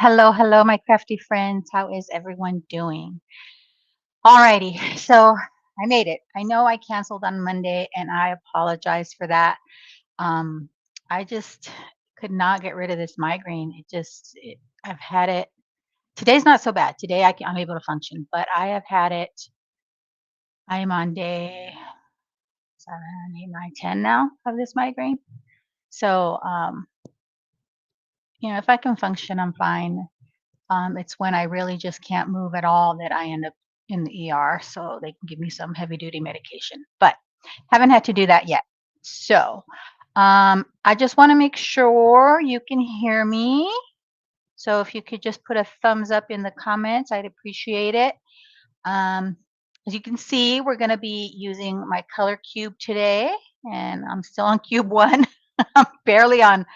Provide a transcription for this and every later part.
Hello, hello, my crafty friends. How is everyone doing? Alrighty, so I made it. I know I canceled on Monday and I apologize for that. Um, I just could not get rid of this migraine. I've had it. Today's not so bad. Today I'm able to function, but I have had it. I am on day 7, 8, 9, 10 now of this migraine. So, if I can function, I'm fine. It's when I really just can't move at all that I end up in the ER, so they can give me some heavy duty medication. But haven't had to do that yet. So I just want to make sure you can hear me. So if you could just put a thumbs up in the comments, I'd appreciate it. Um, as you can see, we're going to be using my color cube today, and I'm still on cube one. I'm barely on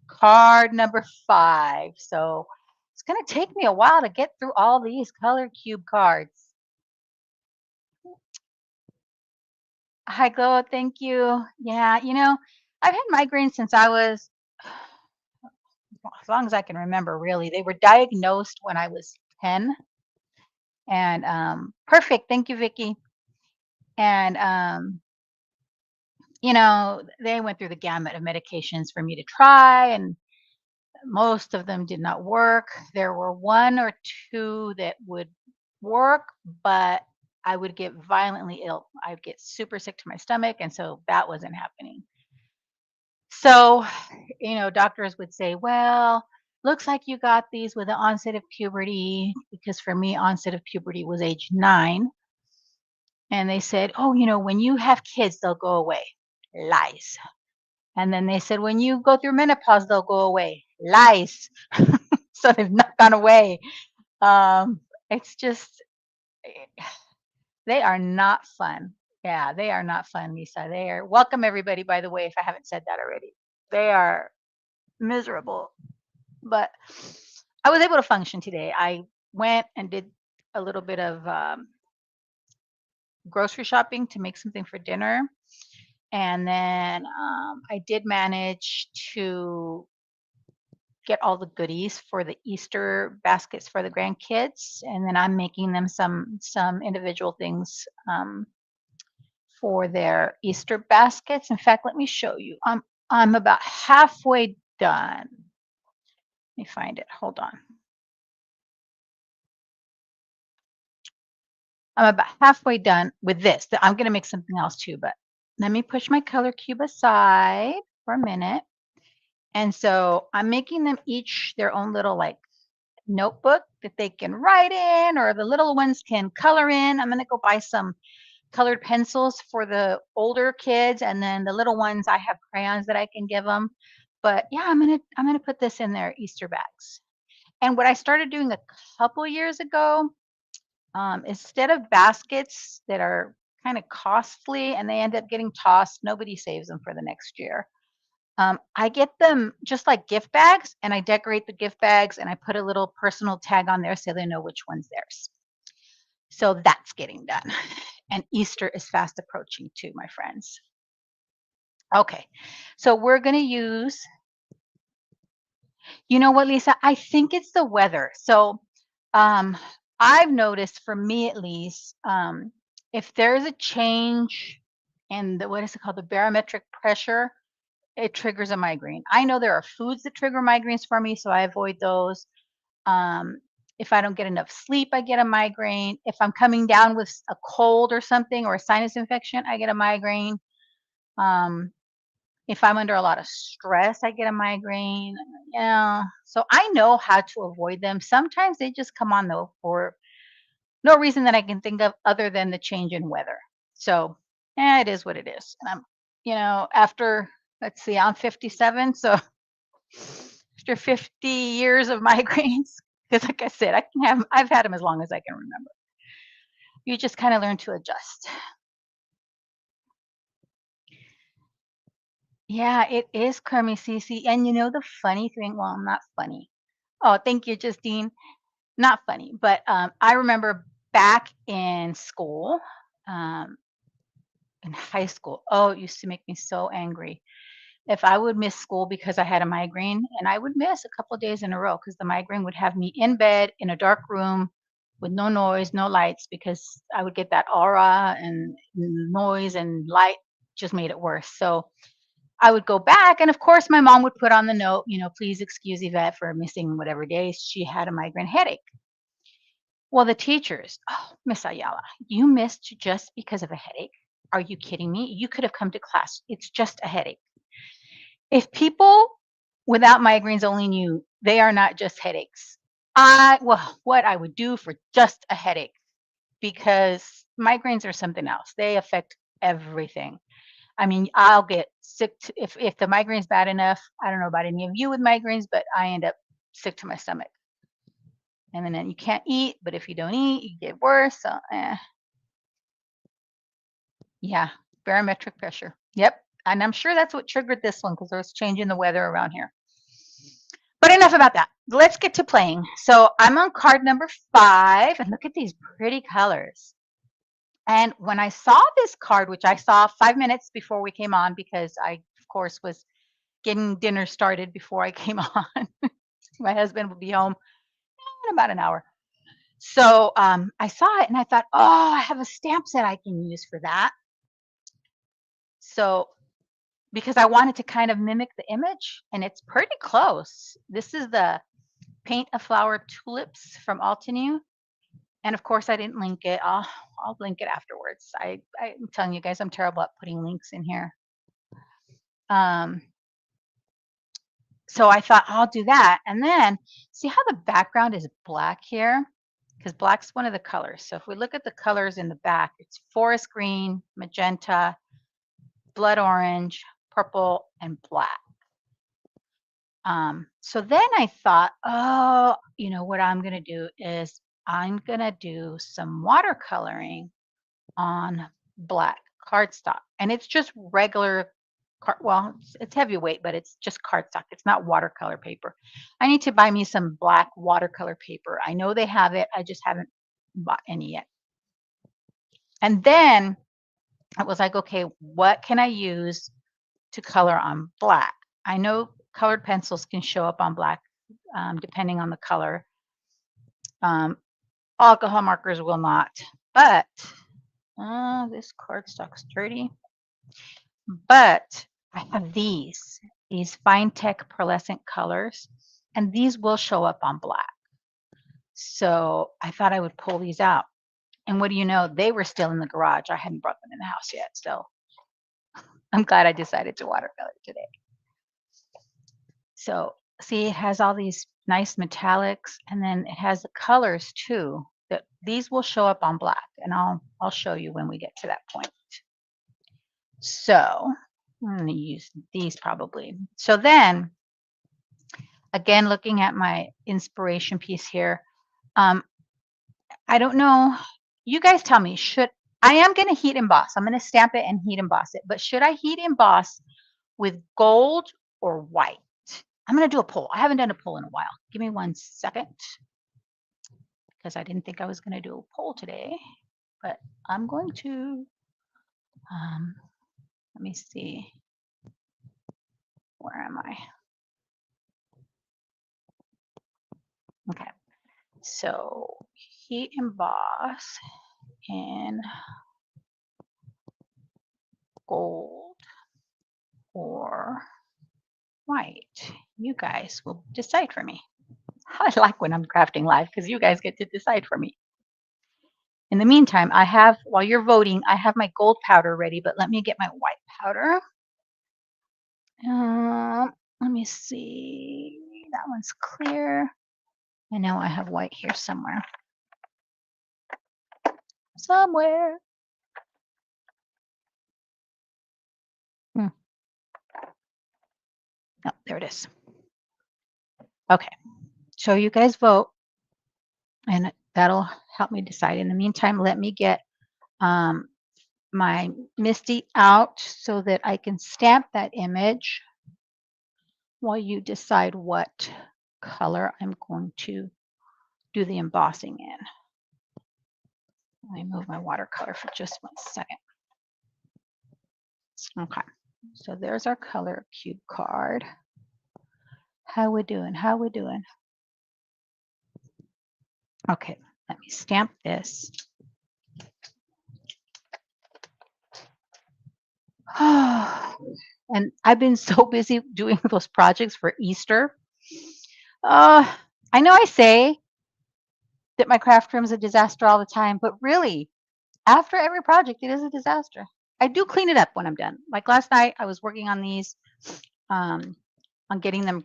card number 5. So it's going to take me a while to get through all these color cube cards. Hi, Glow. Thank you. Yeah, I've had migraines since I was, as long as I can remember, really. They were diagnosed when I was 10. And perfect. Thank you, Vicky. And, they went through the gamut of medications for me to try, and most of them did not work. There were 1 or 2 that would work, but I would get violently ill. I'd get super sick to my stomach, and so that wasn't happening. So, doctors would say, "Well, looks like you got these with the onset of puberty," because for me, onset of puberty was age 9. And they said, "Oh, when you have kids, they'll go away." Lies. And then they said, "When you go through menopause, they'll go away." Lies. So they've not gone away. It's just they are not fun. Yeah, they are not fun, Lisa. They are welcome everybody, by the way, if I haven't said that already. They are miserable. But I was able to function today. I went and did a little bit of grocery shopping to make something for dinner. And then I did manage to get all the goodies for the Easter baskets for the grandkids, and then I'm making them some individual things for their Easter baskets. In fact, let me show you. I'm about halfway done. Let me find it. Hold on. I'm about halfway done with this. I'm going to make something else too, but let me push my color cube aside for a minute. And so I'm making them each their own little like notebook that they can write in, or the little ones can color in. I'm going to go buy some colored pencils for the older kids, and then the little ones I have crayons that I can give them. But yeah, I'm going to put this in their Easter bags. And what I started doing a couple years ago, instead of baskets that are kind of costly and they end up getting tossed, nobody saves them for the next year. I get them just like gift bags, and I decorate the gift bags, and I put a little personal tag on there so they know which one's theirs. So that's getting done. And Easter is fast approaching too, my friends. Okay, so we're going to use, you know what, Lisa? I think it's the weather. So um, I've noticed, for me at least, if there's a change in the, what is it called, the barometric pressure, it triggers a migraine. I know there are foods that trigger migraines for me, so I avoid those. Um, if I don't get enough sleep, I get a migraine. If I'm coming down with a cold or something, or a sinus infection, I get a migraine. Um, if I'm under a lot of stress, I get a migraine. Yeah. So I know how to avoid them. Sometimes they just come on though for no reason that I can think of other than the change in weather. So yeah, it is what it is. And after, let's see, I'm 57, so after 50 years of migraines, because like I said, I've had them as long as I can remember. You just kind of learn to adjust. Yeah, it is crummy, Cece. And the funny thing, well, not funny. Oh, thank you, Justine. Not funny, but I remember back in school, um, in high school. Oh, it used to make me so angry. if I would miss school because I had a migraine, and I would miss a couple of days in a row because the migraine would have me in bed in a dark room with no noise, no lights, because I would get that aura and noise and light just made it worse. So I would go back, and of course, my mom would put on the note, please excuse Yvette for missing whatever days she had a migraine headache. Well, the teachers, oh, Miss Ayala, you missed just because of a headache. Are you kidding me? You could have come to class. It's just a headache. If people without migraines only knew they are not just headaches, what I would do for just a headache, because migraines are something else. They affect everything. I mean, I'll get sick if the migraine's bad enough. I don't know about any of you with migraines, but I end up sick to my stomach. And then you can't eat, but if you don't eat, you get worse. So, yeah, barometric pressure. Yep. And I'm sure that's what triggered this one because there was changing the weather around here. But enough about that. Let's get to playing. So I'm on card number 5, and look at these pretty colors. And when I saw this card, which I saw 5 minutes before we came on, because I, of course, was getting dinner started before I came on. My husband would be home in about an hour. So I saw it and I thought, oh, I have a stamp set I can use for that. So because I wanted to kind of mimic the image, and it's pretty close. This is the Paint a Flower Tulips from Altenew. And of course, I didn't link it. I'll link it afterwards. I'm telling you guys, I'm terrible at putting links in here. So I thought I'll do that. And then see how the background is black here? Because black's one of the colors. So if we look at the colors in the back, it's forest green, magenta, blood orange, purple, and black. So then I thought, oh, what I'm going to do is I'm going to do some watercoloring on black cardstock. And it's just regular well, it's heavyweight, but it's just cardstock. It's not watercolor paper. I need to buy me some black watercolor paper. I know they have it. I just haven't bought any yet. And then I was like, okay, what can I use to color on black? I know colored pencils can show up on black depending on the color. Alcohol markers will not, but this cardstock's dirty. But I have these fine-tech pearlescent colors, and these will show up on black. So I thought I would pull these out. And what do you know? They were still in the garage. I hadn't brought them in the house yet. So I'm glad I decided to watercolor today. So see, it has all these nice metallics, and then it has the colors too. That these will show up on black, and I'll show you when we get to that point. So I'm going to use these probably. So then, again, looking at my inspiration piece here, I don't know. You guys tell me, I am going to heat emboss. I'm going to stamp it and heat emboss it. But should I heat emboss with gold or white? I'm going to do a poll. I haven't done a poll in a while. Give me 1 second because I didn't think I was going to do a poll today. But I'm going to, let me see. Where am I? Okay. So heat emboss in gold or white. You guys will decide for me. I like when I'm crafting live because you guys get to decide for me. In the meantime, while you're voting, I have my gold powder ready, but let me get my white powder. Let me see. That one's clear. I know I have white here somewhere. Somewhere. Oh, there it is. Okay. So you guys vote, and that'll help me decide. In the meantime, let me get my MISTI out so that I can stamp that image while you decide what color I'm going to do the embossing in. Let me move my watercolor for just 1 second. Okay. So there's our color cube card. How we doing? How we doing? Okay, let me stamp this. And I've been so busy doing those projects for Easter. Uh, I know I say that my craft room is a disaster all the time, but really, after every project, it is a disaster. I do clean it up when I'm done. Like last night, I was working on these, um, on getting the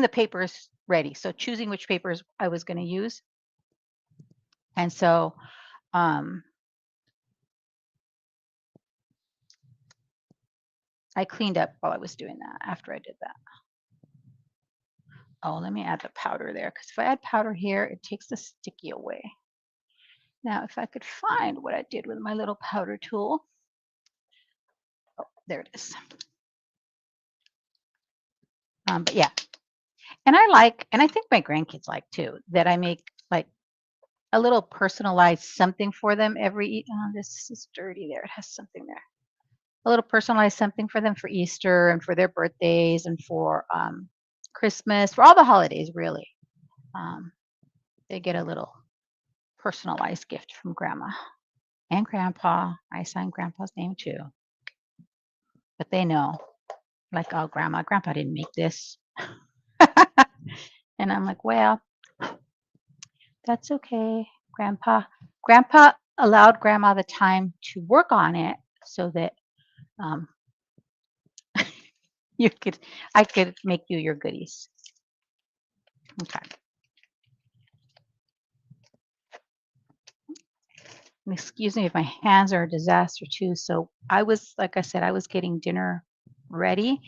papers ready. So choosing which papers I was going to use. And so, um, I cleaned up while I was doing that after I did that. Oh, let me add the powder there, because if I add powder here, it takes the sticky away. Now, if I could find what I did with my little powder tool. Oh, there it is. But yeah, and I think my grandkids like too, that I make like a little personalized something for them every, oh, this is dirty there. It has something there. A little personalized something for them for Easter and for their birthdays and for Christmas, for all the holidays, really. Um, they get a little personalized gift from grandma and grandpa. I signed grandpa's name too, but they know, like, oh, grandpa didn't make this. And I'm like, well, that's okay. Grandpa allowed grandma the time to work on it so that um, I could make you your goodies. Okay. Excuse me if my hands are a disaster too. So like I said, I was getting dinner ready,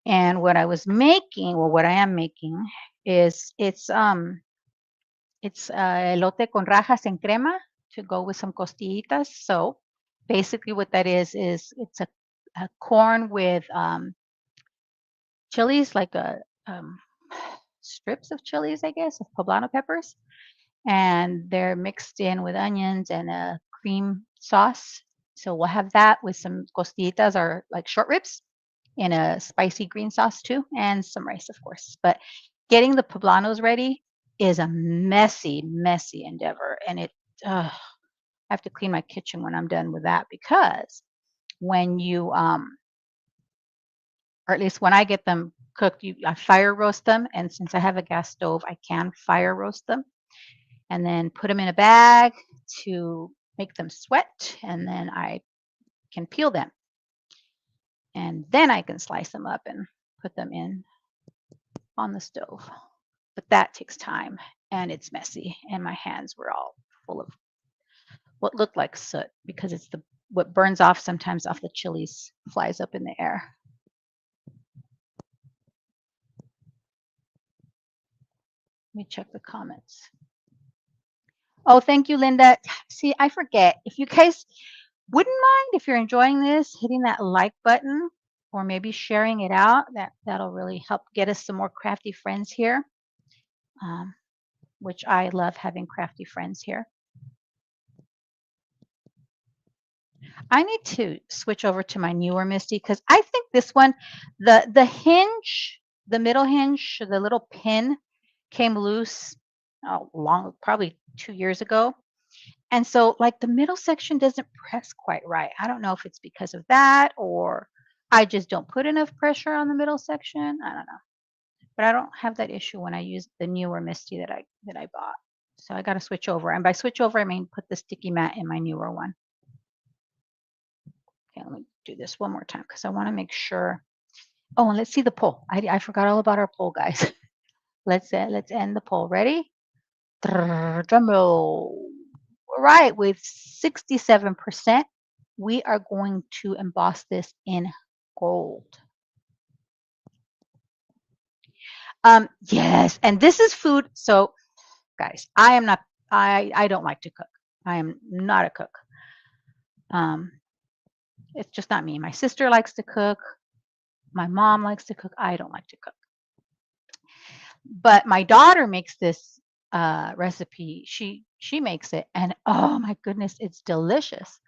and what I was making, well, what I am making is it's elote con rajas en crema to go with some costillitas. So basically, what that is it's a corn with chilies, like um, strips of chilies, I guess, of poblano peppers, and they're mixed in with onions and a cream sauce. So we'll have that with some costillitas or like short ribs in a spicy green sauce too, and some rice, of course. But getting the poblanos ready is a messy, messy endeavor, and I have to clean my kitchen when I'm done with that, because when you or at least when I get them cooked, I fire roast them, and since I have a gas stove, I can fire roast them, and then put them in a bag to make them sweat, and then I can peel them, and then I can slice them up and put them in on the stove. But that takes time, and it's messy, and my hands were all full of what looked like soot, because it's the what burns off sometimes off the chilies flies up in the air. Let me check the comments. Oh, thank you, Linda. See, I forget. If you guys wouldn't mind, if you're enjoying this, hitting that like button or maybe sharing it out, that'll really help get us some more crafty friends here, um, which I love having crafty friends here. I need to switch over to my newer Misty, because I think this one, the hinge, the middle hinge, the little pin came loose probably 2 years ago. And so, like, the middle section doesn't press quite right. I don't know if it's because of that, or I just don't put enough pressure on the middle section. I don't know. But I don't have that issue when I use the newer Misty that I bought. So I got to switch over. And by switch over, I mean put the sticky mat in my newer one. Okay, let me do this one more time because I want to make sure. Oh, and let's see the poll. I forgot all about our poll, guys. Let's end the poll. Ready? Drum roll. All right, with 67%, we are going to emboss this in gold. Yes, and this is food. So, guys, I don't like to cook. I am not a cook. It's just not me. My sister likes to cook. My mom likes to cook. I don't like to cook. But my daughter makes this recipe. She makes it, and oh my goodness, it's delicious.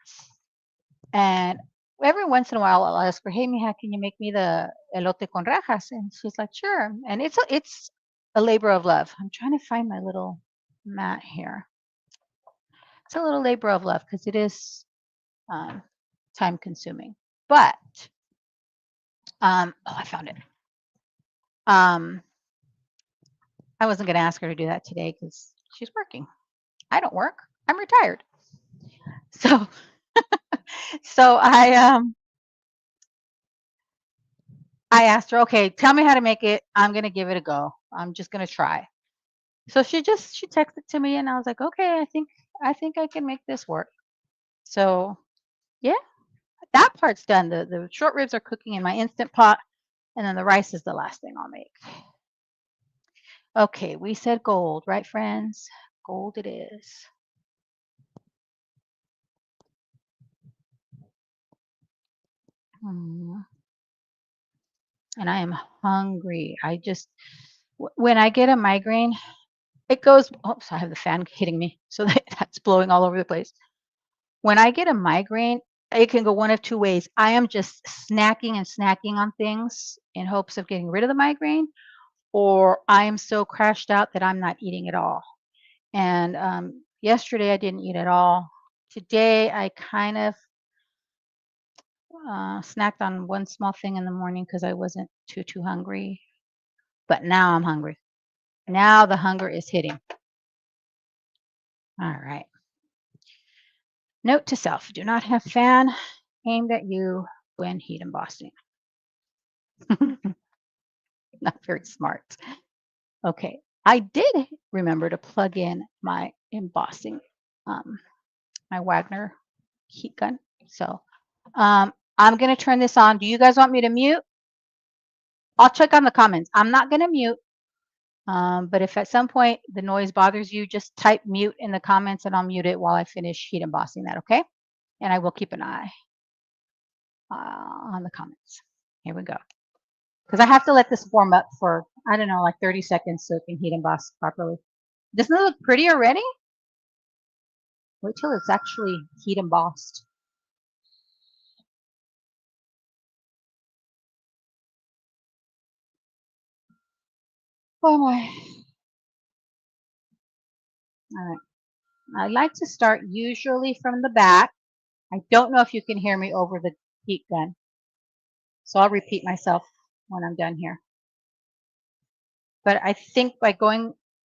And every once in a while I'll ask her, "Hey, mija, can you make me the elote con rajas?" And she's like, "Sure." And it's a labor of love. I'm trying to find my little mat here. It's a little labor of love because it is um, time consuming. But oh, I found it. Um, I wasn't going to ask her to do that today because she's working. I don't work. I'm retired. So so I asked her, okay, tell me how to make it. I'm gonna give it a go. I'm just gonna try. So she texted to me and I was like, okay, I think I can make this work. So yeah, that part's done. The short ribs are cooking in my instant pot, and then the rice is the last thing I'll make. Okay, we said gold, right, friends? Gold it is. Mm, and I am hungry. When I get a migraine, it goes. Oops, I have the fan hitting me, so that's blowing all over the place. When I get a migraine, it can go one of two ways. I am just snacking and snacking on things in hopes of getting rid of the migraine, or I am so crashed out that I'm not eating at all. And yesterday I didn't eat at all. Today I kind of snacked on one small thing in the morning because I wasn't too hungry. But now I'm hungry. Now the hunger is hitting. All right. Note to self: do not have fan aimed at you when heat embossing. Not very smart. Okay, I did remember to plug in my embossing, um, my Wagner heat gun. So I'm going to turn this on. Do you guys want me to mute? I'll check on the comments. I'm not going to mute, but if at some point the noise bothers you, just type mute in the comments and I'll mute it while I finish heat embossing that, okay? And I will keep an eye on the comments. Here we go. Because I have to let this warm up for, I don't know, like 30 seconds so it can heat emboss properly. Doesn't it look pretty already? Wait till it's actually heat embossed. Oh my. All right. I like to start usually from the back. I don't know if you can hear me over the heat gun. So I'll repeat myself when I'm done here. But I think by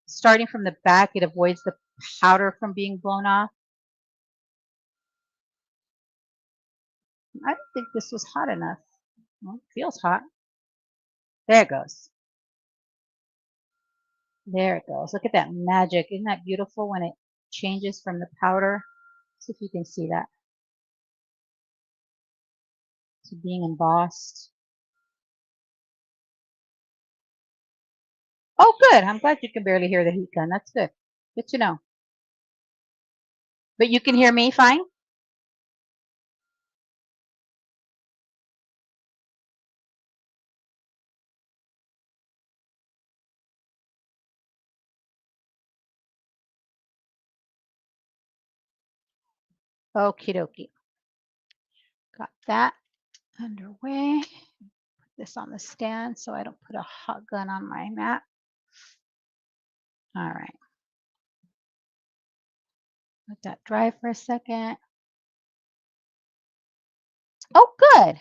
starting from the back, it avoids the powder from being blown off. I don't think this was hot enough. Well, it feels hot. There it goes. There it goes. Look at that magic. Isn't that beautiful when it changes from the powder? See if you can see that. To being embossed. Oh, good. I'm glad you can barely hear the heat gun. That's good. Good to know. But you can hear me fine? Okie dokie. Got that underway. Put this on the stand so I don't put a hot gun on my mat. All right. Let that dry for a second. Oh, good.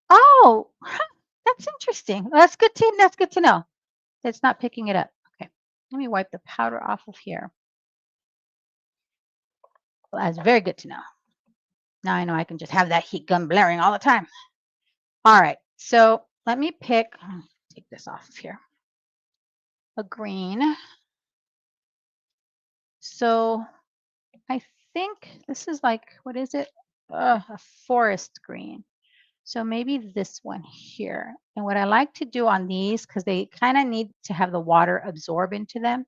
Oh, that's interesting. That's good to know. It's not picking it up. Okay. Let me wipe the powder off of here. Well, that's very good to know. Now I know I can just have that heat gun blaring all the time. All right. So let me take this off of here. A green. So I think this is like, what is it? A forest green. So maybe this one here. And what I like to do on these, because they kind of need to have the water absorb into them.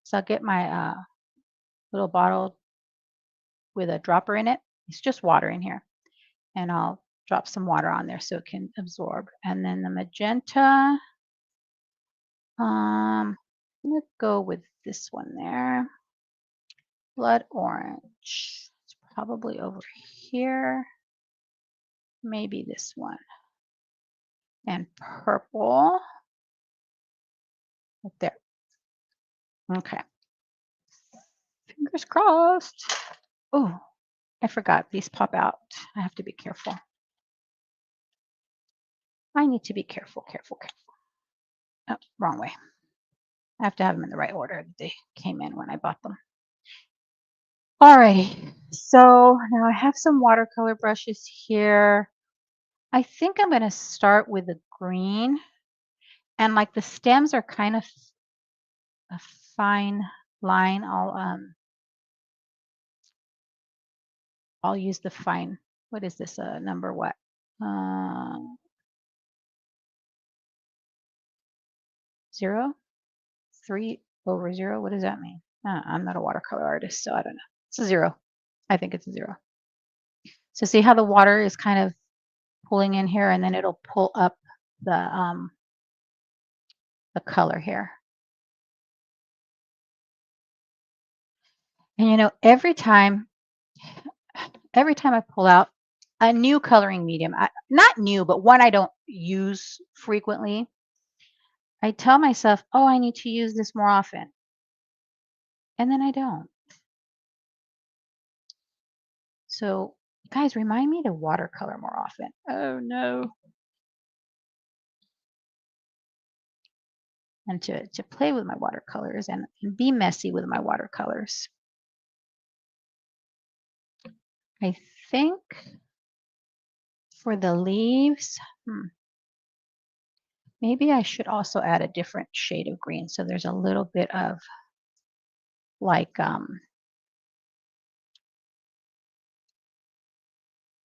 So I'll get my little bottle with a dropper in it. It's just water in here. And I'll drop some water on there so it can absorb. And then the magenta, I'm gonna go with this one there. Blood orange. It's probably over here. Maybe this one. And purple. Right there. Okay. Fingers crossed. Oh, I forgot. These pop out. I have to be careful. I need to be careful, careful, careful. Oh, wrong way. I have to have them in the right order that they came in when I bought them. Alrighty. So now I have some watercolor brushes here. I think I'm going to start with the green. And like the stems are kind of a fine line. I'll use the fine. What is this? Number what? 0, 3/0. What does that mean? I'm not a watercolor artist, so I don't know. It's a 0. I think it's a 0. So see how the water is kind of pulling in here, and then it'll pull up the color here. And you know, every time I pull out a new coloring medium, not new, but one I don't use frequently, I tell myself, oh, I need to use this more often. And then I don't. So, guys, remind me to watercolor more often. Oh, no. And to play with my watercolors and be messy with my watercolors. I think for the leaves, maybe I should also add a different shade of green. So there's a little bit of like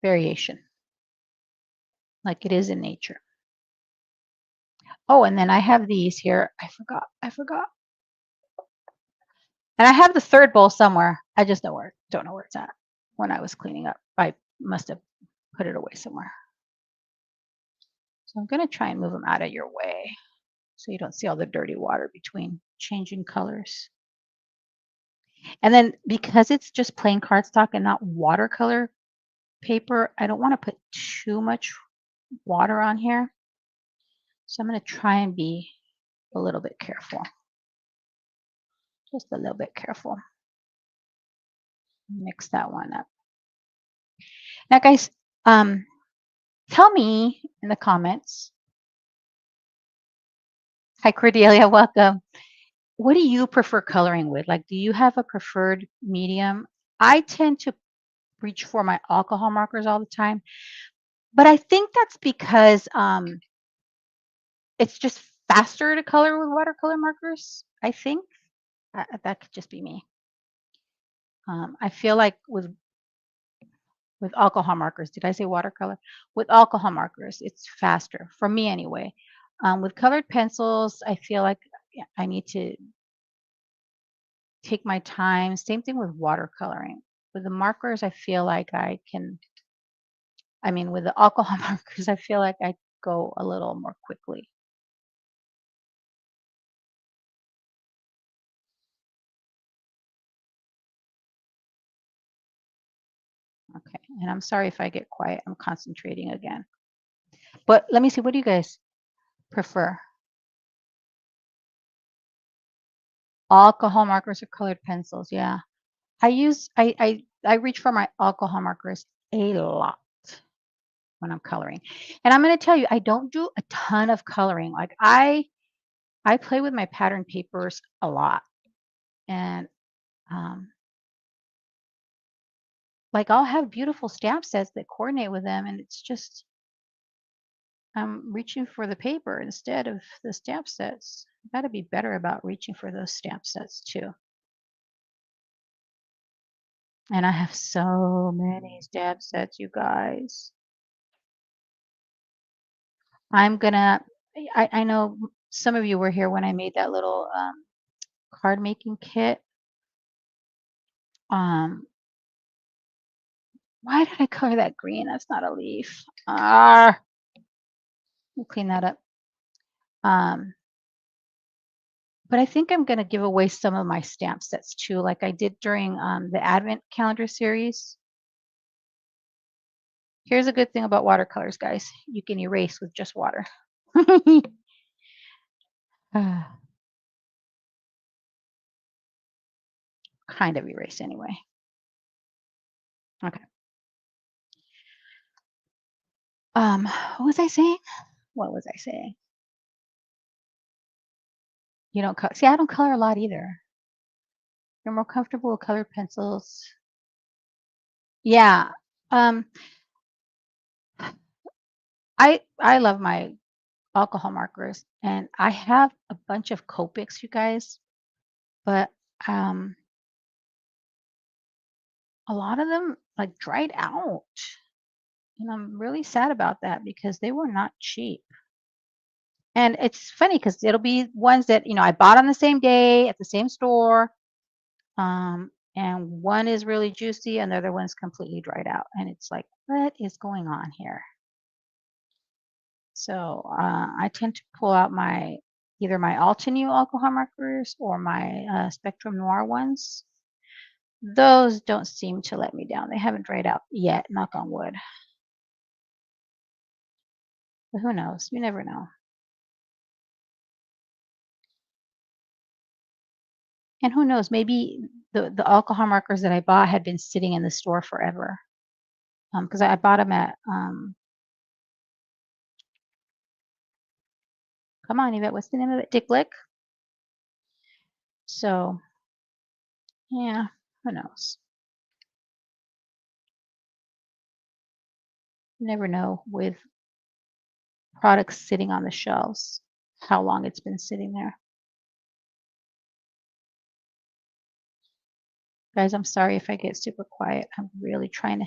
variation, like it is in nature. Oh, and then I have these here. I forgot. And I have the third bowl somewhere. I just don't know where it's at. When I was cleaning up, I must have put it away somewhere. So I'm going to try and move them out of your way so you don't see all the dirty water between changing colors. And then because it's just plain cardstock and not watercolor paper, I don't want to put too much water on here. So I'm going to try and be a little bit careful. Just a little bit careful. Mix that one up. Now, guys, tell me in the comments. Hi, Cordelia, welcome. What do you prefer coloring with? Like, do you have a preferred medium? I tend to reach for my alcohol markers all the time, but I think that's because it's just faster to color with watercolor markers. I think that could just be me. I feel like with alcohol markers, did I say watercolor? With alcohol markers, it's faster for me anyway. With colored pencils, I feel like I need to take my time. Same thing with watercoloring. With the markers, I feel like with the alcohol markers, I feel like I go a little more quickly. Okay, and I'm sorry if I get quiet. I'm concentrating again. But let me see, what do you guys prefer? Alcohol markers or colored pencils? Yeah. I reach for my alcohol markers a lot when I'm coloring. And I'm going to tell you, I don't do a ton of coloring. Like I play with my pattern papers a lot. And like I'll have beautiful stamp sets that coordinate with them, and it's just I'm reaching for the paper instead of the stamp sets. I've got to be better about reaching for those stamp sets too. And I have so many stamp sets, you guys. I know some of you were here when I made that little card making kit. Why did I color that green? That's not a leaf. We'll clean that up. But I think I'm going to give away some of my stamp sets too, like I did during the Advent calendar series. Here's a good thing about watercolors, guys. You can erase with just water. Ah, kind of erase anyway. Okay. What was I saying? What was I saying? You don't see, I don't color a lot either. You're more comfortable with colored pencils. Yeah. Um, I love my alcohol markers, and I have a bunch of Copics, you guys, but um, a lot of them like dried out, and I'm really sad about that because they were not cheap. And it's funny because it'll be ones that I bought on the same day at the same store, and one is really juicy, and the other one's completely dried out, and it's like, what is going on here? So I tend to pull out my either my Altenew alcohol markers or my Spectrum Noir ones. Those don't seem to let me down. They haven't dried out yet, knock on wood. But who knows? You never know. And who knows? Maybe the alcohol markers that I bought had been sitting in the store forever. Because I bought them at come on, Yvette, what's the name of it? Dick Blick. So yeah, who knows? You never know with products sitting on the shelves how long it's been sitting there. Guys, I'm sorry if I get super quiet. I'm really trying to.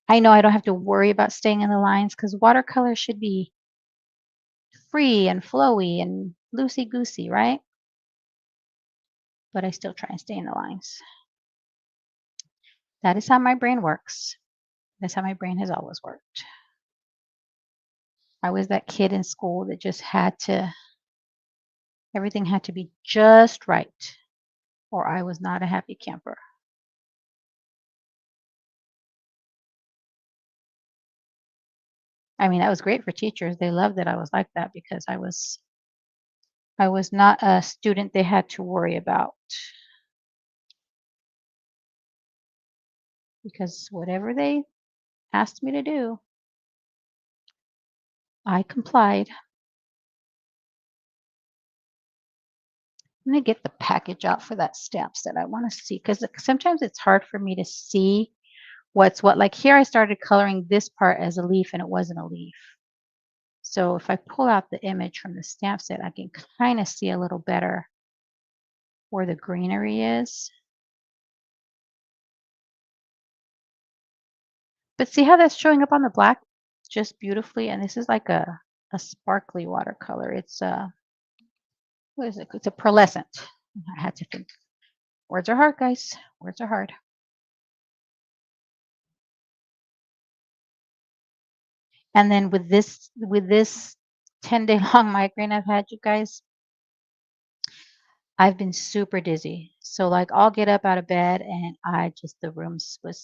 I know I don't have to worry about staying in the lines because watercolor should be free and flowy and loosey goosey, right? But I still try and stay in the lines. That is how my brain works. That's how my brain has always worked. I was that kid in school that just had to, everything had to be just right, or I was not a happy camper. I mean, that was great for teachers. They loved that I was like that because I was not a student they had to worry about. Because whatever they asked me to do, I complied. I'm gonna get the package out for that stamp set. I want to see because sometimes it's hard for me to see what's what. Like here, I started coloring this part as a leaf, and it wasn't a leaf. So if I pull out the image from the stamp set, I can kind of see a little better where the greenery is. But see how that's showing up on the black just beautifully? And this is like a sparkly watercolor. It's what is it? It's a pearlescent. I had to think. Words are hard, guys. Words are hard. And then with this 10-day long migraine I've had, you guys, I've been super dizzy. So like I'll get up out of bed and I just the room was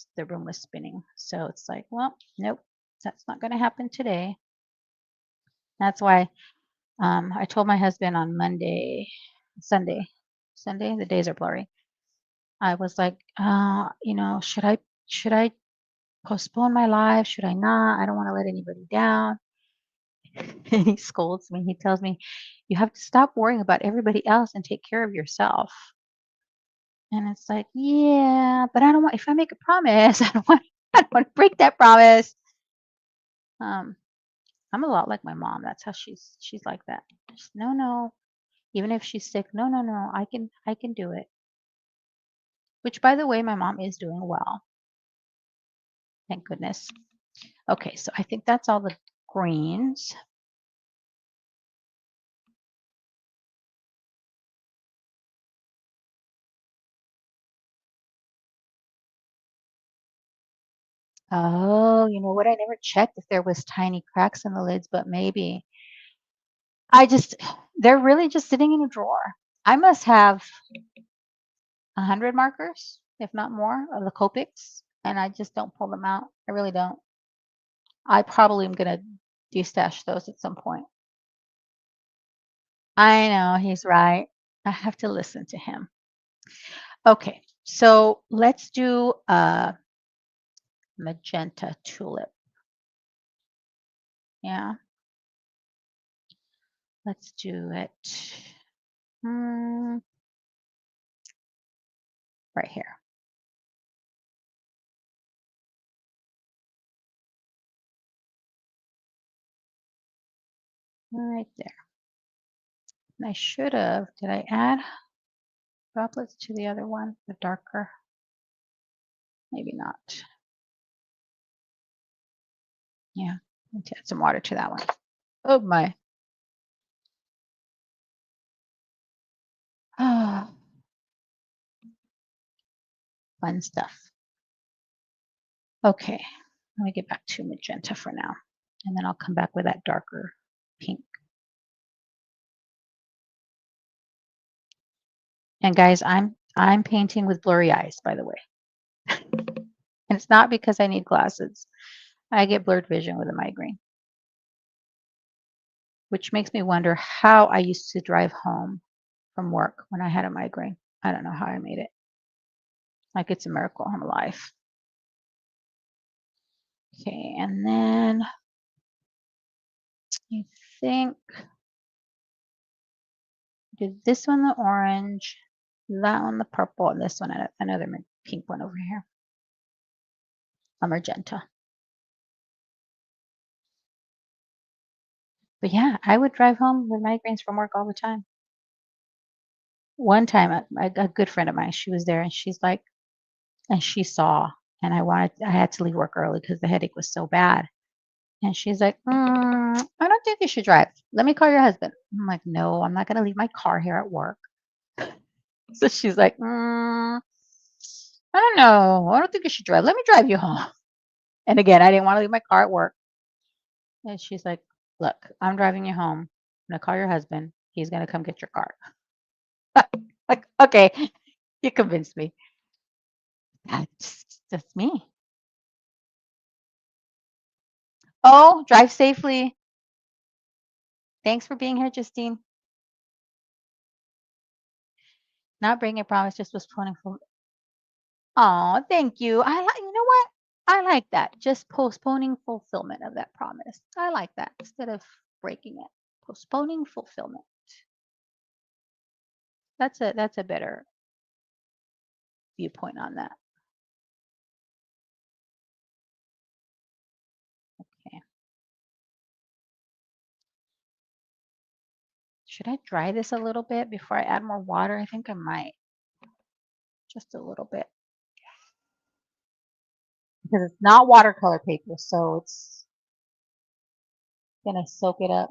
spinning. So it's like, well, nope, that's not going to happen today. That's why I told my husband on Sunday, the days are blurry. I was like, should I postpone my live? Should I not? I don't want to let anybody down. And he scolds me. He tells me, you have to stop worrying about everybody else and take care of yourself. And it's like, yeah, but I don't want, if I make a promise, I don't want to break that promise. Um, I'm a lot like my mom. That's how she's like that. Just, no, no. Even if she's sick, no, no, no. I can do it. Which by the way, my mom is doing well. Thank goodness. Okay, so I think that's all the greens. Oh, you know what? I never checked if there was tiny cracks in the lids, but maybe. I just they're really just sitting in a drawer. I must have 100 markers, if not more, of the Copics, and I just don't pull them out. I really don't. I probably am gonna destash those at some point. I know, he's right. I have to listen to him. Okay, so let's do a magenta tulip. Yeah, let's do it. Mm, right here. Right there. And I should have, did I add droplets to the other one, the darker? Maybe not. Yeah, let's add some water to that one. Oh my. Ah, fun stuff. Okay, let me get back to magenta for now, and then I'll come back with that darker pink. And guys, I'm painting with blurry eyes, by the way. And it's not because I need glasses. I get blurred vision with a migraine, which makes me wonder how I used to drive home from work when I had a migraine. I don't know how I made it. Like it's a miracle I'm alive. Okay, and then I think do this one the orange, that one the purple, and this one another pink one over here, a magenta. But yeah, I would drive home with migraines from work all the time. One time, a good friend of mine, she was there, and she's like, and she saw, and I had to leave work early because the headache was so bad. And she's like, I don't think you should drive. Let me call your husband. I'm like, no, I'm not going to leave my car here at work. So she's like, I don't know. I don't think you should drive. Let me drive you home. And again, I didn't want to leave my car at work. And she's like, look, I'm driving you home. I'm going to call your husband. He's going to come get your car. Like, okay, you convinced me. That's me. Oh, drive safely. Thanks for being here, Justine. Not bringing a promise, just postponing for. Oh, thank you. You know what? I like that. Just postponing fulfillment of that promise. I like that instead of breaking it. Postponing fulfillment. That's a better viewpoint on that. Okay. Should I dry this a little bit before I add more water? I think I might. Just a little bit. Because it's not watercolor paper, so it's gonna soak it up.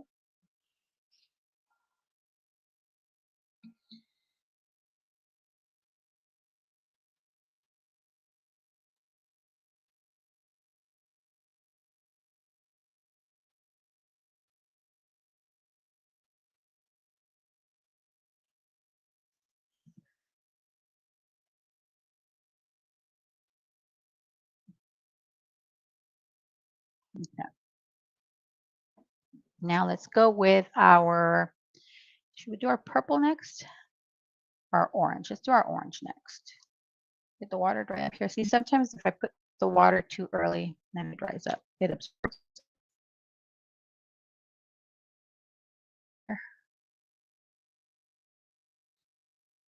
Okay. Now let's go with our, should we do our purple next? Or orange? Let's do our orange next. Get the water dry up here. See, sometimes if I put the water too early, then it dries up. It absorbs.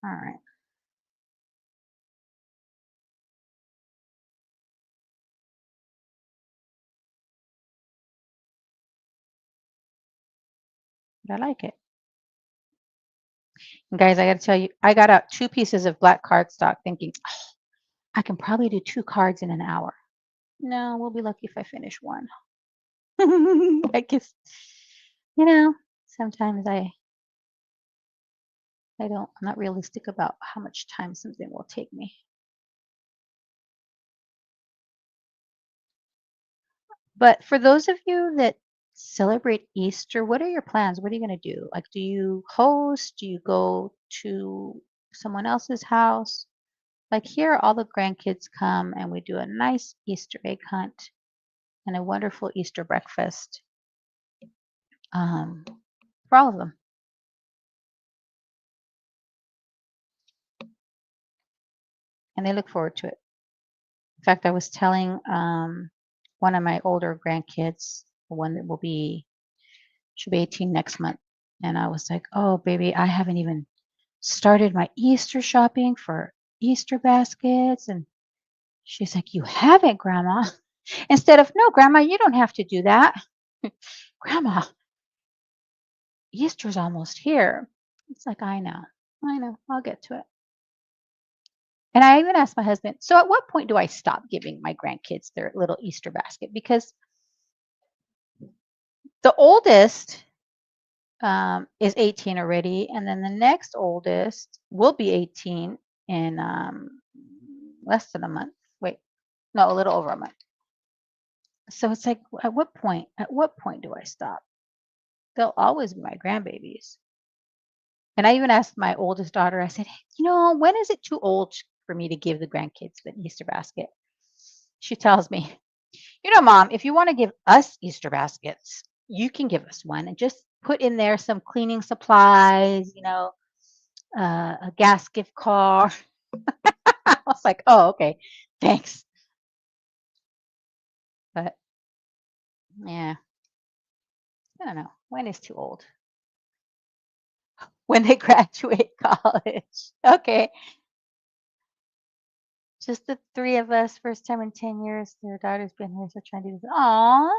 All right. But I like it. And guys, I got to tell you, I got out 2 pieces of black cardstock thinking, oh, I can probably do 2 cards in an hour. No, we'll be lucky if I finish one. I guess, sometimes I'm not realistic about how much time something will take me. But for those of you that celebrate Easter, what are your plans? What are you going to do? Like, do you host? Do you go to someone else's house? Like here, all the grandkids come and we do a nice Easter egg hunt. and a wonderful Easter breakfast um, for all of them. And they look forward to it. In fact, I was telling one of my older grandkids, the one that she'll be 18 next month. And I was like, oh, baby, I haven't even started my Easter shopping for Easter baskets. And she's like, you haven't, Grandma. Instead of, no, Grandma, you don't have to do that. Grandma, Easter's almost here. It's like, I know, I'll get to it. And I even asked my husband, so at what point do I stop giving my grandkids their little Easter basket? Because the oldest is 18 already, and then the next oldest will be 18 in less than a month. Wait, no, a little over a month. So it's like, at what point? At what point do I stop? They'll always be my grandbabies. And I even asked my oldest daughter, I said, when is it too old for me to give the grandkids the Easter basket? She tells me, Mom, if you want to give us Easter baskets, you can give us one and just put in there some cleaning supplies, a gas gift card. I was like, oh, okay, thanks. But yeah, I don't know. When is too old? When they graduate college. Okay. Just the three of us, first time in 10 years. Their daughter's been here, so trying to do this. Aw.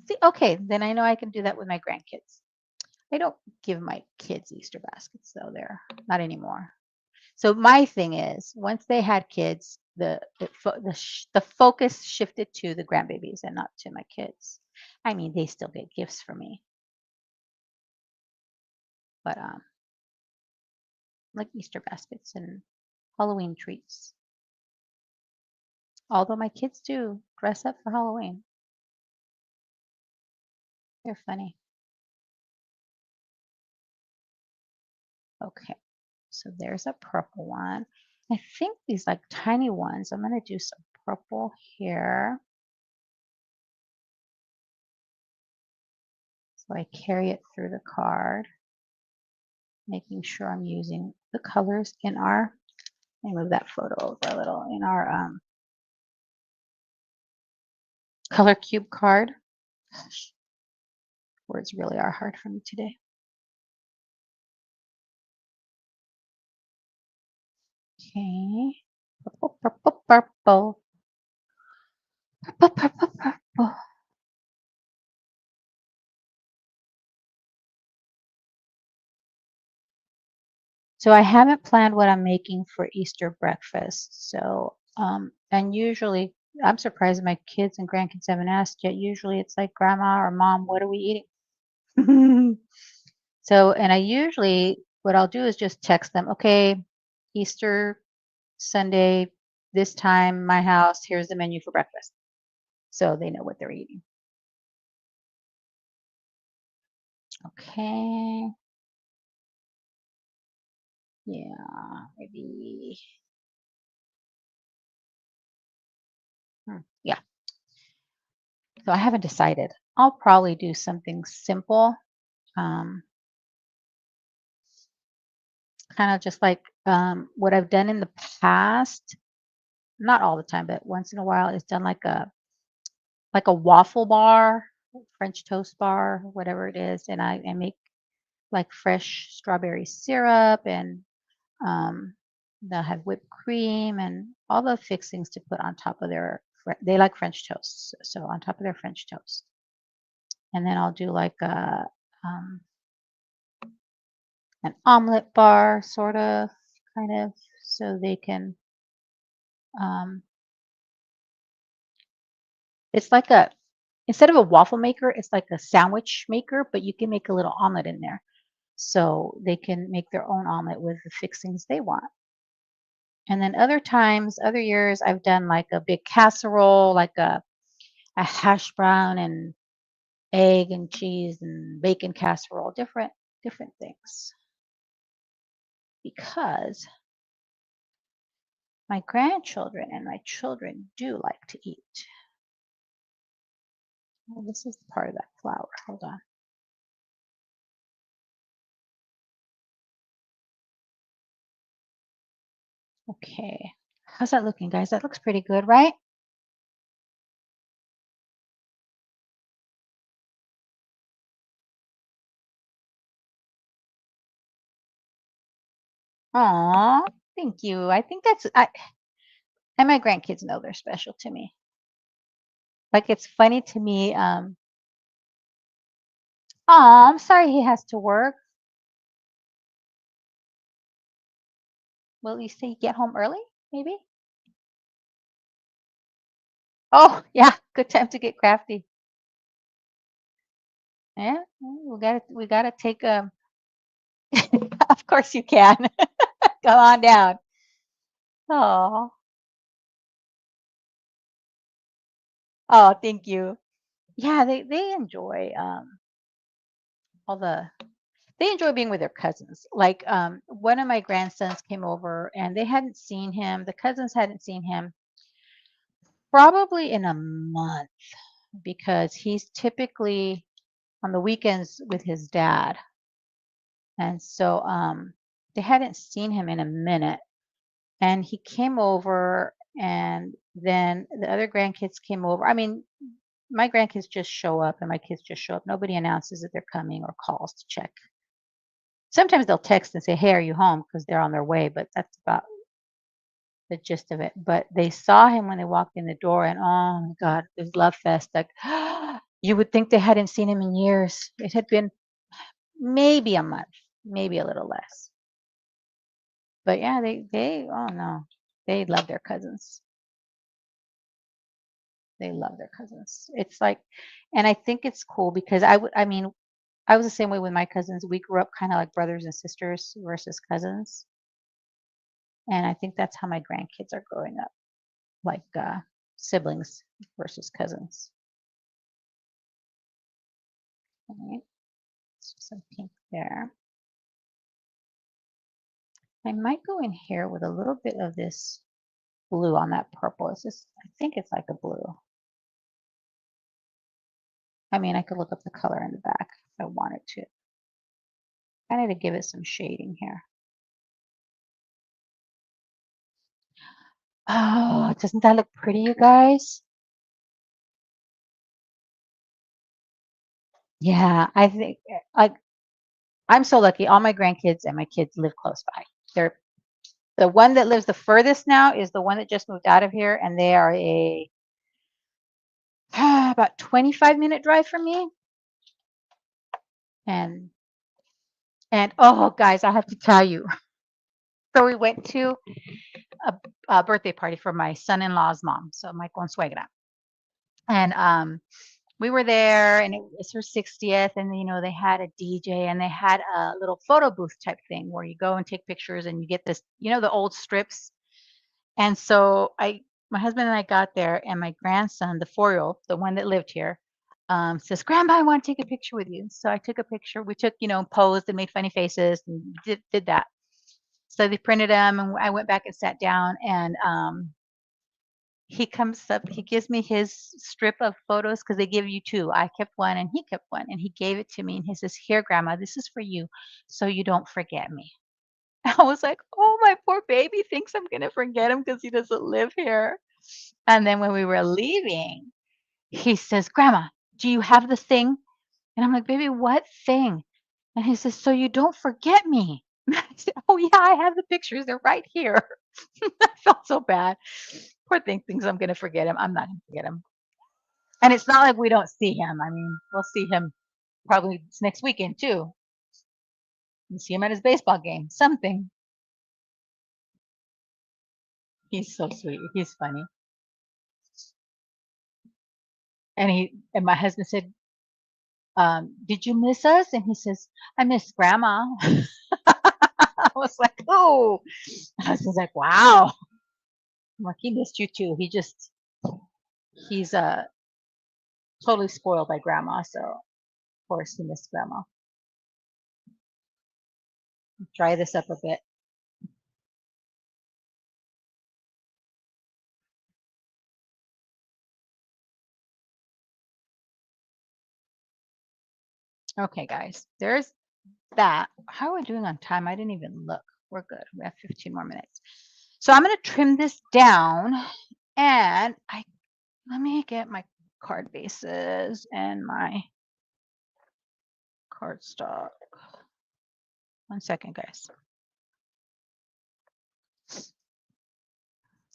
See, okay, then I know I can do that with my grandkids. I don't give my kids Easter baskets though. They're not anymore. So my thing is, once they had kids, the focus shifted to the grandbabies and not to my kids. I mean, they still get gifts from me, but like Easter baskets and Halloween treats. Although my kids do dress up for Halloween. They're funny. Okay, so there's a purple one. I think these like tiny ones. I'm gonna do some purple here. So I carry it through the card, making sure I'm using the colors in our, let me move that photo over a little, in our color cube card. Gosh, words really are hard for me today. Okay, purple, purple, purple, purple, purple, purple. So I haven't planned what I'm making for Easter breakfast. So, and usually I'm surprised my kids and grandkids haven't asked yet. Usually it's like, Grandma or Mom, what are we eating? So, and I usually, what I'll do is just text them, okay, Easter Sunday, this time, my house, here's the menu for breakfast. So they know what they're eating. Okay. Yeah, maybe. Yeah. So I haven't decided. I'll probably do something simple. Um, kind of just like what I've done in the past, not all the time, but once in a while, is done like a waffle bar, French toast bar, whatever it is, and I make like fresh strawberry syrup, and um, they'll have whipped cream and all the fixings to put on top of they like French toast, so on top of their French toast. And then I'll do like um, an omelet bar, sort of, kind of, so they can. Um, it's like instead of a waffle maker, it's like a sandwich maker, but you can make a little omelet in there. So they can make their own omelet with the fixings they want. And then other times, other years, I've done like a big casserole, like a hash brown and egg and cheese and bacon casserole, different things. Because My grandchildren and my children do like to eat. Oh, this is part of that flower. Hold on. Okay. How's that looking, guys? That looks pretty good, right? Aw, thank you. I think and my grandkids know they're special to me. Like it's funny to me. Aw, I'm sorry he has to work. Will you say get home early? Maybe. Oh, yeah. Good time to get crafty. Yeah, we gotta take Of course you can. Come on down. Oh, oh, thank you. Yeah, they enjoy all the they enjoy being with their cousins. Like one of my grandsons came over and they hadn't seen him. The cousins hadn't seen him probably in a month because he's typically on the weekends with his dad. And so they hadn't seen him in a minute. And he came over and then the other grandkids came over. I mean, my grandkids just show up and my kids just show up. Nobody announces that they're coming or calls to check. Sometimes they'll text and say, "Hey, are you home?" because they're on their way, but that's about the gist of it. But they saw him when they walked in the door, and oh my God, it was love fest. Like you would think they hadn't seen him in years. It had been maybe a month, maybe a little less. But yeah, they oh no, they love their cousins. They love their cousins. It's like, and I think it's cool because I mean, I was the same way with my cousins. We grew up kind of like brothers and sisters versus cousins. And I think that's how my grandkids are growing up, like siblings versus cousins. All right, so some pink there. I might go in here with a little bit of this blue on that purple. It's just, I think it's like a blue. I mean, I could look up the color in the back if I wanted to. I need to give it some shading here. Oh, doesn't that look pretty, you guys? Yeah, I think like I'm so lucky. All my grandkids and my kids live close by. They're the one that lives the furthest now is the one that just moved out of here, and they are a about 25-minute drive from me. And oh, guys, I have to tell you. So we went to a, a birthday party for my son-in-law's mom, so my consuegra, and we were there, and it was her 60th, and they had a DJ, and they had a little photo booth type thing where you go and take pictures, and you get this, the old strips. And so my husband and I got there, and my grandson, the 4-year-old, the one that lived here, says, "Grandma, I want to take a picture with you." So I took a picture. We took, posed and made funny faces and did that. So they printed them, and I went back and sat down, and he comes up, he gives me his strip of photos because they give you two. I kept one, and he kept one, and he gave it to me, and he says, "Here, Grandma, this is for you, so you don't forget me." I was like, "Oh, my poor baby thinks I'm gonna forget him because he doesn't live here." And then when we were leaving, he says, "Grandma, do you have the thing?" And I'm like, "Baby, what thing?" And he says, "So you don't forget me." I said, "Oh yeah, I have the pictures. They're right here." I felt so bad. Poor thing thinks I'm gonna forget him. I'm not gonna forget him. And it's not like we don't see him. I mean, we'll see him probably next weekend too. We'll see him at his baseball game. Something. He's so sweet. He's funny. And my husband said, "Did you miss us?" And he says, "I miss Grandma." I was like, "Oh." My husband's like, "Wow." I'm like, "He missed you too. He's totally spoiled by Grandma, so of course he missed Grandma." Dry this up a bit. Okay, guys, there's that. How are we doing on time? I didn't even look. We're good. We have 15 more minutes. So I'm going to trim this down and let me get my card bases and my cardstock. 1 second, guys.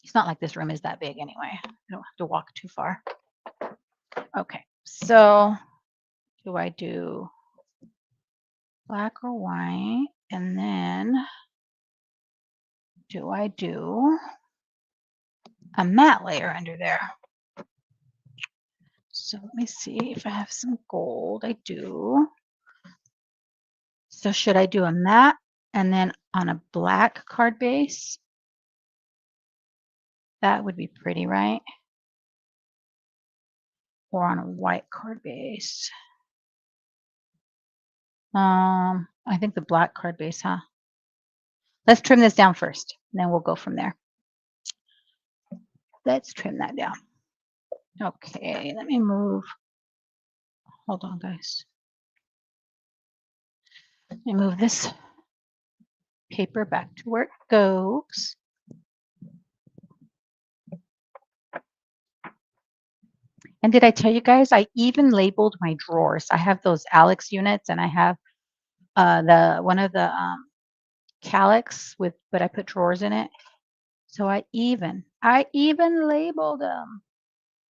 It's not like this room is that big anyway. I don't have to walk too far. Okay, so do I do black or white? And then do I do a matte layer under there? So let me see if I have some gold. I do. So should I do a matte and then on a black card base? That would be pretty, right? Or on a white card base. I think the black card base, huh? Let's trim this down first, and then we'll go from there. Let's trim that down. Okay, let me move. Hold on, guys. Let me move this paper back to where it goes. And did I tell you guys, I even labeled my drawers. I have those Alex units, and I have one of the Calyx with, but I put drawers in it. So I even labeled them,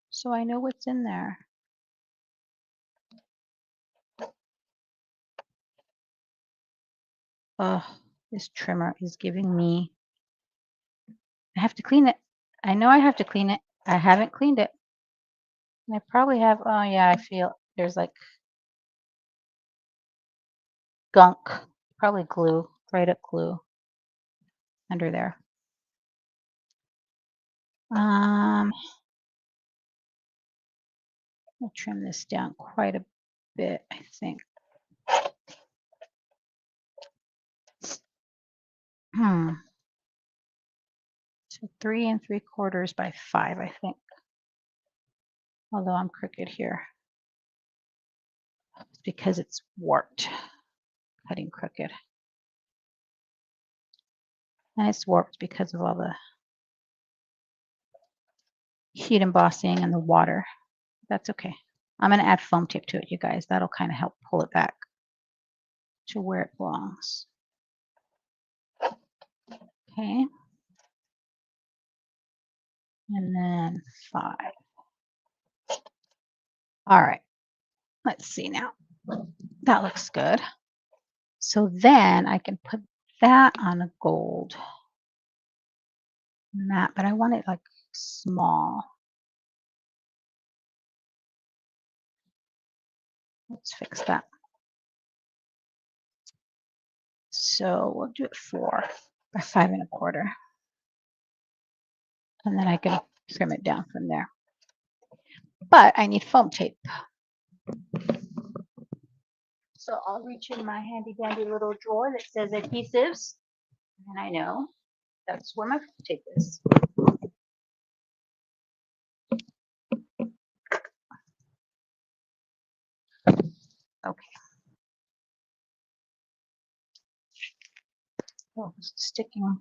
so I know what's in there. Oh, this trimmer is giving me. I have to clean it. I know I have to clean it. I haven't cleaned it. And I probably have. Oh yeah, I feel there's like gunk, probably glue, dried up glue under there. I'll trim this down quite a bit, I think. So 3 3/4 by 5, I think. Although I'm crooked here. It's because it's warped, cutting crooked. And it's warped because of all the heat embossing and the water. That's okay. I'm going to add foam tape to it, you guys. That'll kind of help pull it back to where it belongs. Okay. And then 5. All right. Let's see now. That looks good. So then I can put that on a gold mat, but I want it like small. Let's fix that. So we'll do it 4 by 5 1/4. And then I can trim it down from there. But I need foam tape. So I'll reach in my handy dandy little drawer that says adhesives. And I know that's where my foam tape is. Okay. Oh, it's sticking.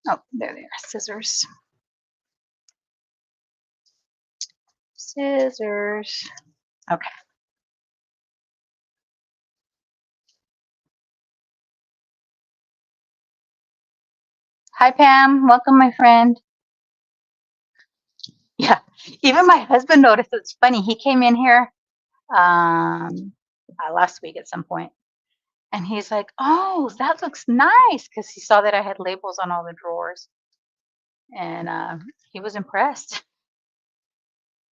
Oh, there they are. Scissors. Scissors. Okay. Hi, Pam. Welcome, my friend. Yeah, even my husband noticed. It's funny. He came in here last week at some point, and he's like, "Oh, that looks nice," because he saw that I had labels on all the drawers, and he was impressed.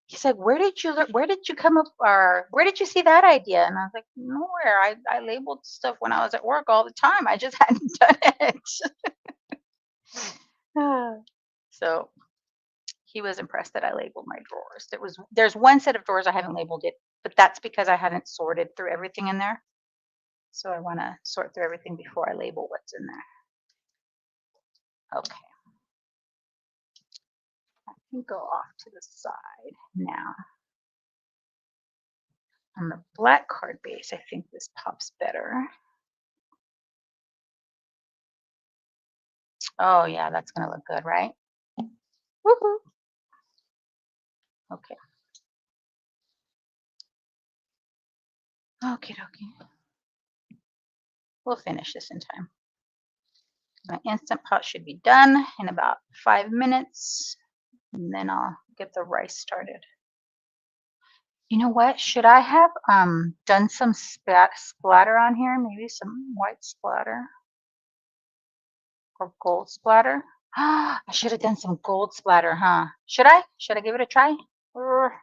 He's like, "Where did you learn? Where did you come up? Or where did you see that idea?" And I was like, "Nowhere. I labeled stuff when I was at work all the time. I just hadn't done it." So he was impressed that I labeled my drawers. There's one set of drawers I haven't labeled it, but that's because I haven't sorted through everything in there. So I want to sort through everything before I label what's in there. Okay. can go off to the side now. On the black card base, I think this pops better. Oh yeah, that's gonna look good, right? Woohoo! Okay. Okay, okay. We'll finish this in time. My Instant Pot should be done in about 5 minutes, and then I'll get the rice started. You know what? Should I have done some splatter on here? Maybe some white splatter or gold splatter? I should have done some gold splatter, huh? Should I? Should I give it a try? Or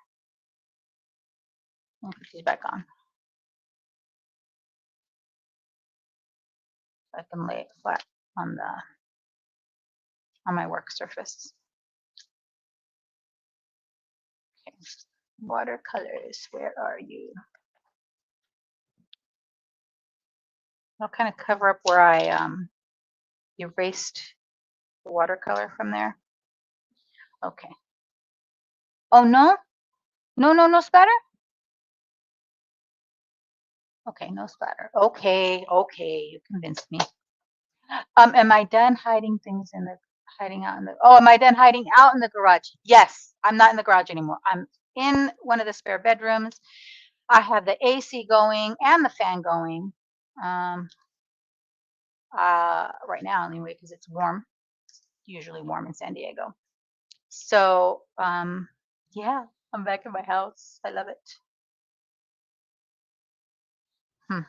I'll put these back on. So I can lay it flat on my work surface. Okay. Watercolors, where are you? I'll kind of cover up where I erased the watercolor from there. Okay. Oh no? No, no, no splatter? Okay, no splatter. Okay, okay, you convinced me. Am I done hiding things in the hiding out in the oh, am I done hiding out in the garage? Yes, I'm not in the garage anymore. I'm in one of the spare bedrooms. I have the AC going and the fan going. Um, right now anyway, because it's warm. It's usually warm in San Diego. So, yeah, I'm back in my house. I love it. Hmm. I'm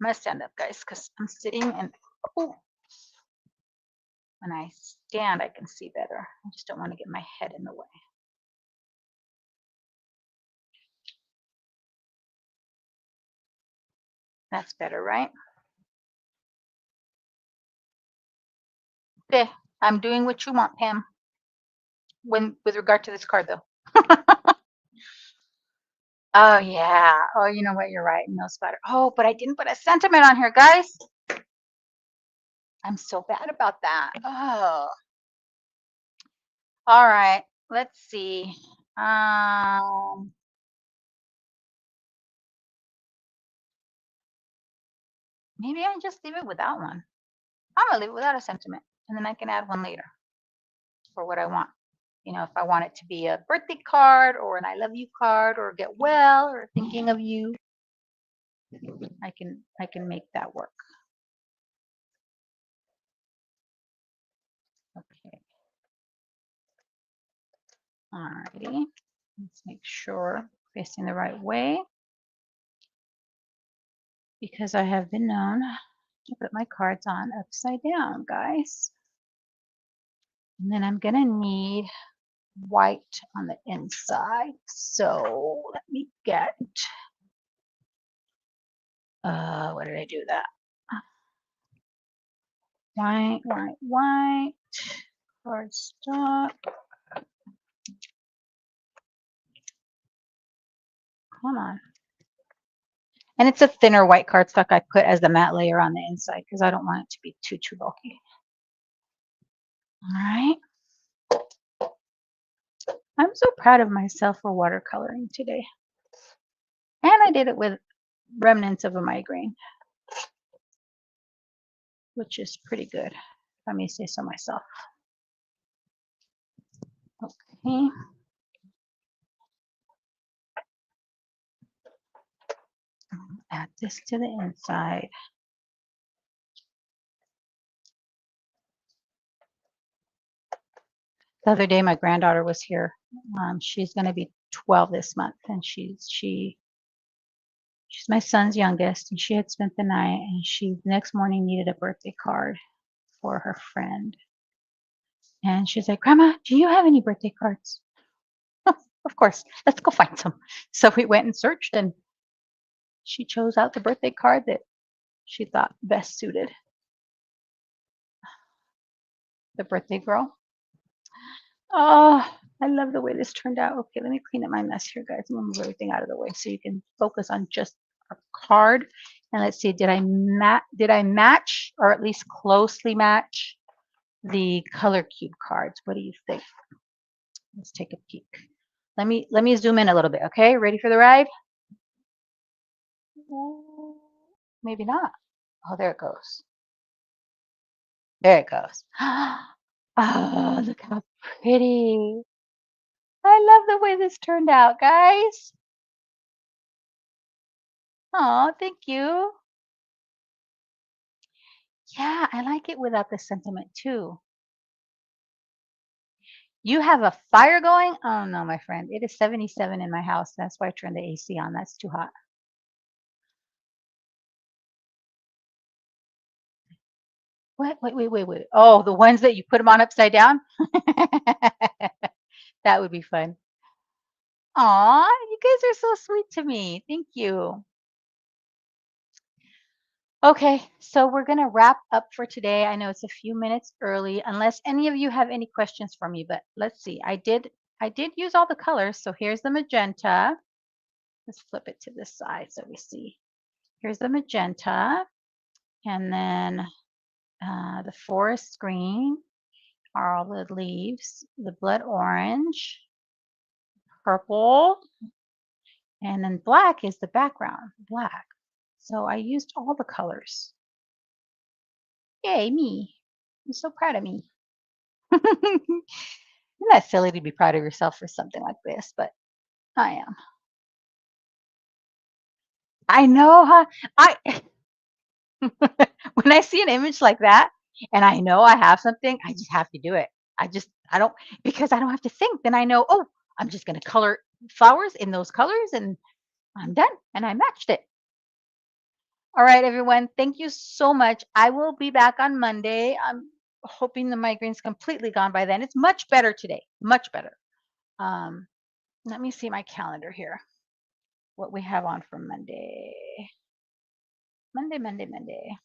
gonna stand up, guys, because I'm sitting and oh, when I stand, I can see better. I just don't want to get my head in the way. That's better, right? Okay, I'm doing what you want, Pam. When with regard to this card, though. Oh yeah. Oh, you know what? You're right. No splatter. Oh, but I didn't put a sentiment on here, guys. I'm so bad about that. Oh. All right. Let's see. Maybe I just leave it without one. I'm gonna leave it without a sentiment, and then I can add one later for what I want. You know, if I want it to be a birthday card or an I love you card or get well or thinking of you, I can make that work. Okay. Alrighty. Let's make sure facing the right way because I have been known to put my cards on upside down, guys. And then I'm gonna need white on the inside. So let me get where did I do that? White, white, white, cardstock. Come on. And it's a thinner white cardstock I put as the matte layer on the inside because I don't want it to be too bulky. All right. I'm so proud of myself for watercoloring today. And I did it with remnants of a migraine, which is pretty good, if I may say so myself. Okay. Add this to the inside. The other day, my granddaughter was here. She's going to be 12 this month, and she's my son's youngest, and she had spent the night, and she the next morning needed a birthday card for her friend. And she's like, Grandma, do you have any birthday cards? Of course, let's go find some. So we went and searched, and she chose out the birthday card that she thought best suited the birthday girl. Oh, I love the way this turned out. Okay, let me clean up my mess here, guys. I'm gonna move everything out of the way so you can focus on just our card. And let's see, did I match or at least closely match the color cube cards? What do you think? Let's take a peek. Let me zoom in a little bit, okay? Ready for the ride? Maybe not. Oh, there it goes. There it goes. Oh, look how pretty. I love the way this turned out, guys. Oh, thank you. Yeah, I like it without the sentiment too. You have a fire going? Oh no, my friend. It is 77 in my house. That's why I turned the AC on. That's too hot. What? Wait, wait, wait, wait. Oh, the ones that you put them on upside down? That would be fun. Aw, you guys are so sweet to me. Thank you. Okay, so we're gonna wrap up for today. I know it's a few minutes early, unless any of you have any questions for me, but let's see. I did use all the colors. So here's the magenta. Let's flip it to this side so we see. Here's the magenta, and then the forest green are all the leaves, the blood orange, purple, and then black is the background, black. So I used all the colors. Yay, me. I'm so proud of me. Isn't that silly to be proud of yourself for something like this? But I am. I know, huh? I when I see an image like that and I know I have something, I just have to do it. I don't because I don't have to think. Then I know, oh, I'm just gonna color flowers in those colors and I'm done. And I matched it. All right, everyone. Thank you so much. I will be back on Monday. I'm hoping the migraine's completely gone by then. It's much better today. Much better. Um, Let me see my calendar here. What we have on for Monday. Monday, Monday, Monday.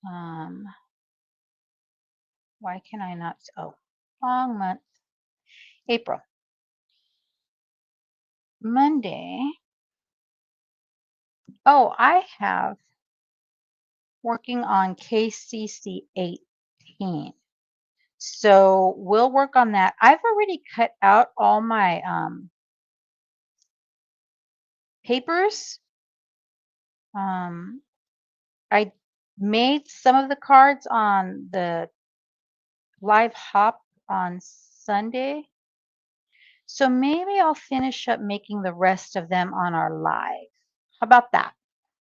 Um, why can I not? Oh, wrong month. April. Monday. Oh, I have working on KCC 18. So we'll work on that. I've already cut out all my papers. Um, I made some of the cards on the live hop on Sunday. So maybe I'll finish up making the rest of them on our live. How about that?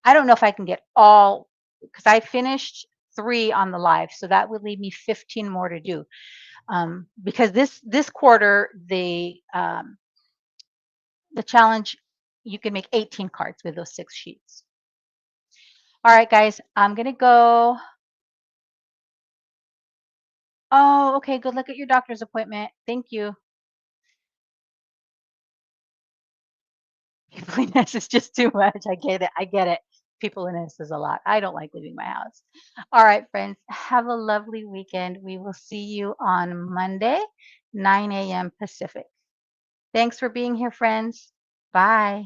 I don't know if I can get all because I finished 3 on the live, so that would leave me 15 more to do. Because this quarter the challenge you can make 18 cards with those 6 sheets. All right, guys, I'm gonna go. Oh, okay. Good luck at your doctor's appointment. Thank you. People in this is just too much. I get it. I get it. People in this is a lot. I don't like leaving my house. All right, friends. Have a lovely weekend. We will see you on Monday, 9 a.m. Pacific. Thanks for being here, friends. Bye.